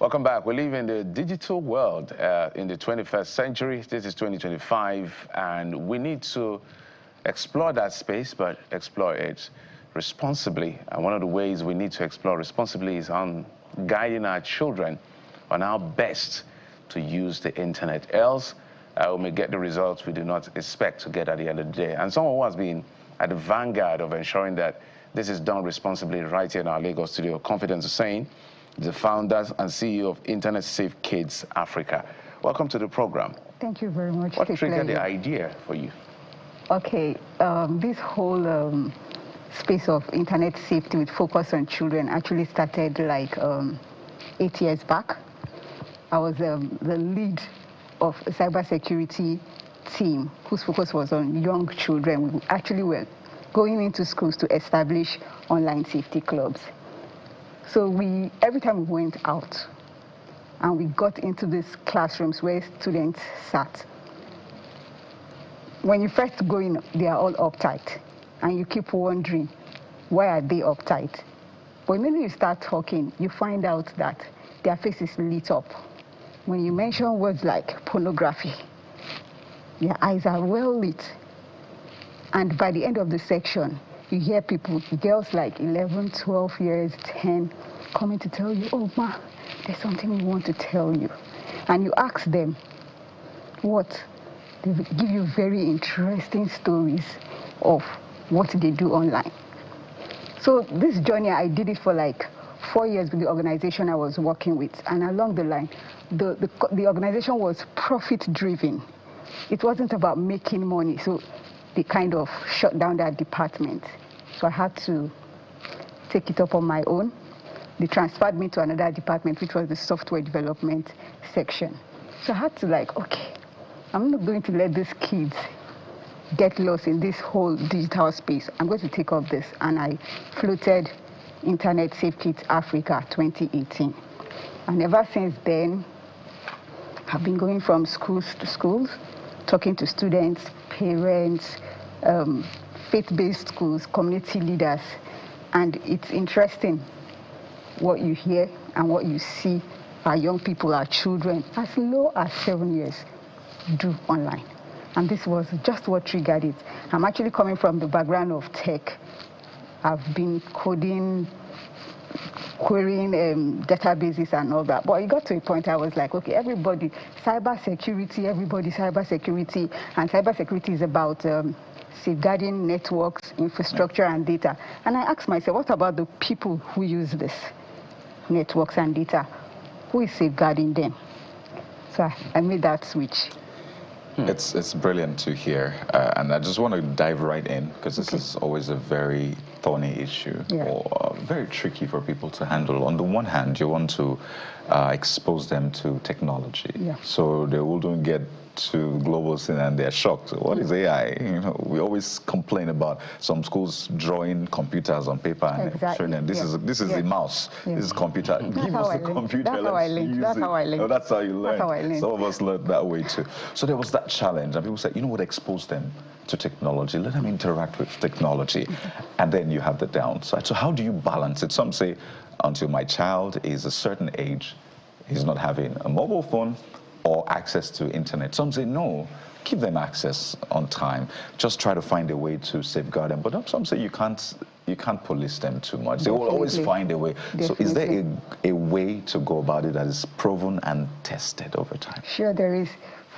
Welcome back. We live in the digital world in the 21st century. This is 2025, and we need to explore that space, but explore it responsibly. And one of the ways we need to explore responsibly is on guiding our children on how best to use the internet. Else, we may get the results we do not expect to get at the end of the day. And someone who has been at the vanguard of ensuring that this is done responsibly right here in our Lagos studio, Confidence Hussein, the founder and CEO of Internet Safe Kids Africa. Welcome to the program. Thank you very much. What triggered the idea for you? Okay, this whole space of internet safety with focus on children actually started like 8 years back. I was the lead of a cybersecurity team whose focus was on young children. We actually were going into schools to establish online safety clubs. So every time we went out and we got into these classrooms where students sat, when you first go in, they are all uptight, and you keep wondering, why are they uptight? But when you start talking, you find out that their face is lit up. When you mention words like pornography, their eyes are well lit. And by the end of the section, you hear people, girls like 11, 12 years, 10, coming to tell you, oh, ma, there's something we want to tell you. And you ask them what? They give you very interesting stories of what they do online. So this journey, I did it for like 4 years with the organization I was working with. And along the line, the organization was profit-driven. It wasn't about making money. So they kind of shut down that department. So I had to take it up on my own. They transferred me to another department, which was the software development section. So I had to okay, I'm not going to let these kids get lost in this whole digital space. I'm going to take up this. And I floated Internet Safe Kids Africa 2018. And ever since then, I've been going from schools to schools, talking to students, parents, faith-based schools, community leaders. And it's interesting what you hear and what you see our young people, our children, as low as 7 years, do online. And this was just what triggered it. I'm actually coming from the background of tech. I've been coding, querying databases and all that. But it got to a point I was like, okay, everybody, cybersecurity, and cybersecurity is about safeguarding networks, infrastructure, and data. And I asked myself, what about the people who use this networks and data? Who is safeguarding them? So I made that switch. It's brilliant to hear, and I just want to dive right in, because this is always a very thorny issue, or very tricky for people to handle. On the one hand, you want to expose them to technology, so they wouldn't get to global scene and they're shocked. What is AI? You know, we always complain about some schools drawing computers on paper and showing them this is a mouse, this is computer. Give us the computer. That's how I learned. That's how I learned. Oh, that's how you learned. That's how I learned. Some of us learned that way too. So there was that challenge, and people said, you know what, expose them to technology, let them interact with technology, and then you have the downside. So how do you balance it? Some say, until my child is a certain age, he's not having a mobile phone or access to internet. Some say, no, give them access on time. Just try to find a way to safeguard them. But some say you can't police them too much. They will always find a way. So is there a way to go about it that is proven and tested over time? Sure, there is.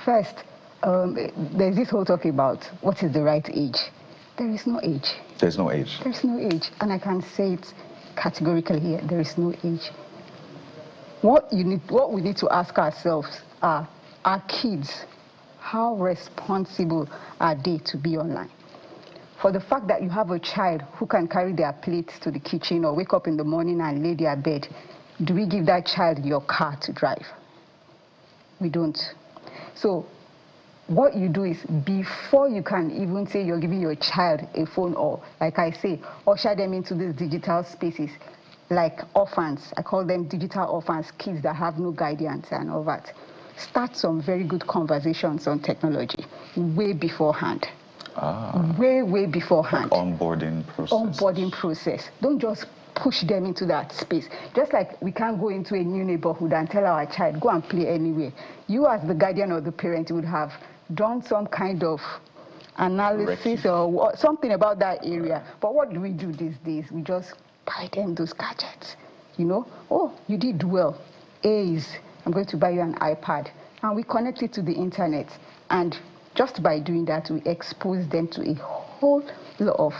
First, there's this whole talk about what is the right age. There is no age. There's no age. There's no age. And I can say it categorically here, there is no age. What we need to ask ourselves are kids, how responsible are they to be online? For the fact that you have a child who can carry their plates to the kitchen or wake up in the morning and lay their bed, do we give that child your car to drive? We don't. So what you do is, before you can even say you're giving your child a phone, or like I say, usher them into these digital spaces, like orphans. I call them digital orphans, kids that have no guidance and all that. Start some very good conversations on technology way beforehand. Way beforehand. Like onboarding process. Onboarding process. Don't just push them into that space. Just like we can't go into a new neighborhood and tell our child, go and play anywhere. You as the guardian or the parent would have done some kind of analysis or something about that area. But what do we do these days? We just buy them those gadgets. You know, oh, you did well. A's, I'm going to buy you an iPad. And we connect it to the internet. And just by doing that, we expose them to a whole lot of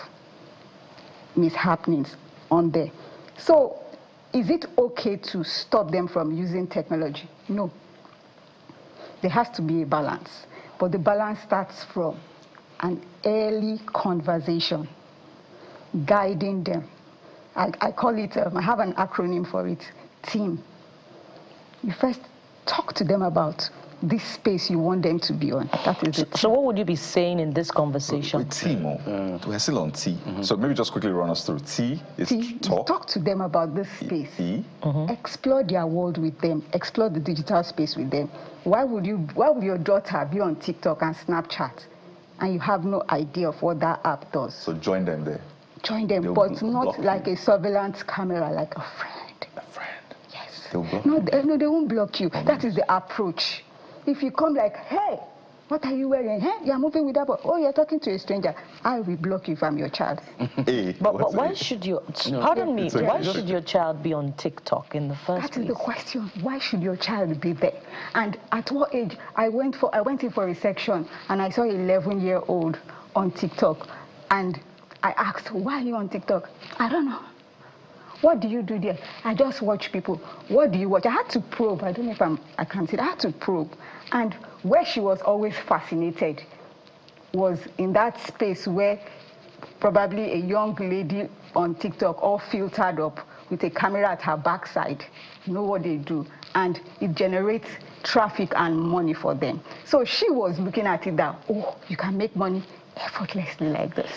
mishappenings on there. So is it okay to stop them from using technology? No. There has to be a balance. But the balance starts from an early conversation, guiding them. I call it, I have an acronym for it, TEAM. You first talk to them about this space you want them to be on. That is it. So what would you be saying in this conversation? With TEAM, we're still on T. So maybe just quickly run us through. T is talk. Talk to them about this space. Explore their world with them. Explore the digital space with them. Why would your daughter be on TikTok and Snapchat and you have no idea of what that app does? So join them there. Join them, but not like a surveillance camera, like a friend. A friend. Yes. They'll block you. No, they won't block you. That is the approach. If you come like, hey, what are you wearing? Hey, you're moving with that boy. Oh, you're talking to a stranger. I will block you if I'm your child. But why should you, pardon me, why should your child be on TikTok in the first place? That is the question. Why should your child be there? And at what age? I went in for a section and I saw an 11-year-old on TikTok. And I asked, why are you on TikTok? I don't know. What do you do there? I just watch people. What do you watch? I had to probe. I don't know if I can see it. I had to probe. And where she was always fascinated was in that space where probably a young lady on TikTok all filtered up with a camera at her backside. You know what they do. And it generates traffic and money for them. So she was looking at it that, oh, you can make money effortlessly like this.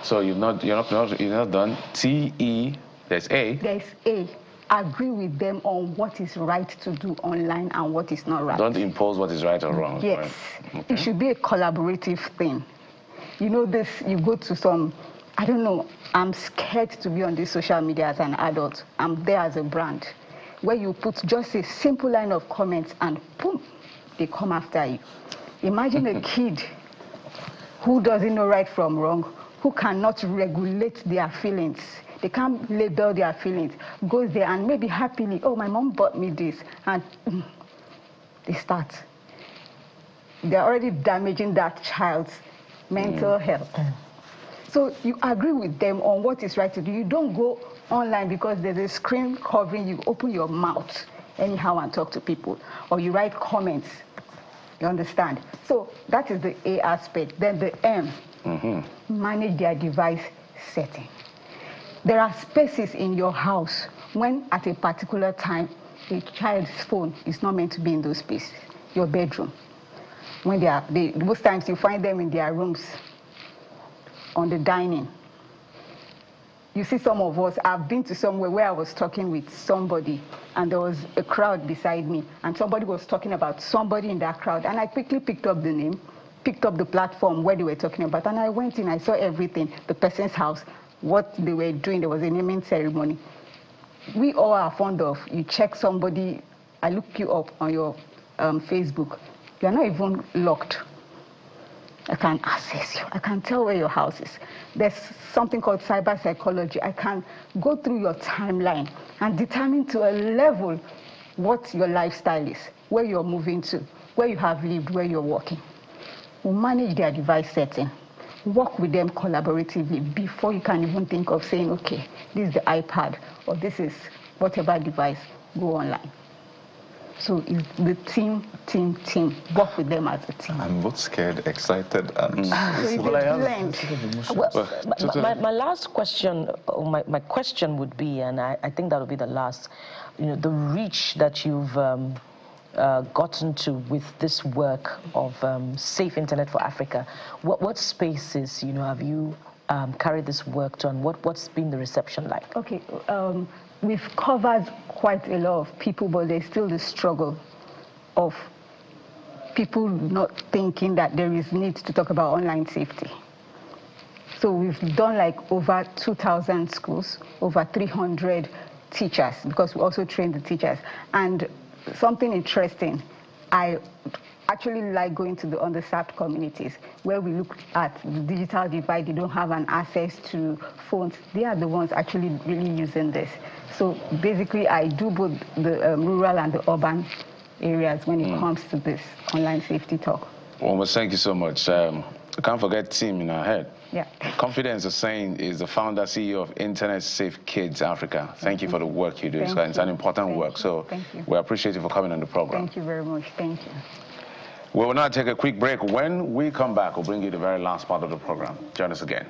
So you're not done. T-E, there's A. There's A. Agree with them on what is right to do online and what is not right. Don't impose what is right or wrong. Yes. Right? Okay. It should be a collaborative thing. You know this, you go to some, I don't know, I'm scared to be on this social media as an adult. I'm there as a brand. Where you put just a simple line of comments and boom, they come after you. Imagine a kid who doesn't know right from wrong, who cannot regulate their feelings. They can't label their feelings. Goes there and maybe happily, oh, my mom bought me this. And they start. They're already damaging that child's mental health. So you agree with them on what is right to do. You don't go online because there's a screen covering you. Open your mouth anyhow and talk to people. Or you write comments. You understand? So that is the A aspect. Then the M, manage their device setting. There are spaces in your house when at a particular time a child's phone is not meant to be in those spaces. Your bedroom. When most times you find them in their rooms, on the dining. You see some of us, I've been to somewhere where I was talking with somebody and there was a crowd beside me and somebody was talking about somebody in that crowd and I quickly picked up the name, picked up the platform where they were talking about and I went in, I saw everything, the person's house, what they were doing, there was a naming ceremony. We all are fond of, you check somebody, I look you up on your Facebook, you're not even locked. I can access you. I can tell where your house is. There's something called cyber psychology. I can go through your timeline and determine to a level what your lifestyle is, where you're moving to, where you have lived, where you're working. We'll manage their device setting. Work with them collaboratively before you can even think of saying, okay, this is the iPad or this is whatever device, go online. So it's the team. Work with them as a team. I'm both scared, excited, and... My last question, or my question would be, and I think that would be the last, the reach that you've gotten to with this work of Safe Internet for Africa. What spaces, have you carried this work to, and what's been the reception like? Okay. We've covered quite a lot of people, but there's still the struggle of people not thinking that there is need to talk about online safety. So we've done like over 2,000 schools, over 300 teachers, because we also train the teachers. And something interesting, I actually like going to the underserved communities where we look at the digital divide. They don't have an access to phones. They are the ones actually really using this. So basically, I do both the rural and the urban areas when it comes to this online safety talk. Well, thank you so much. I can't forget team in our head. Yeah. Confidence is saying is the founder, CEO of Internet Safe Kids Africa. Thank you for the work you do. It's an important work. So we appreciate you for coming on the program. Thank you very much. Thank you. We will now take a quick break. When we come back, we'll bring you the very last part of the program. Join us again.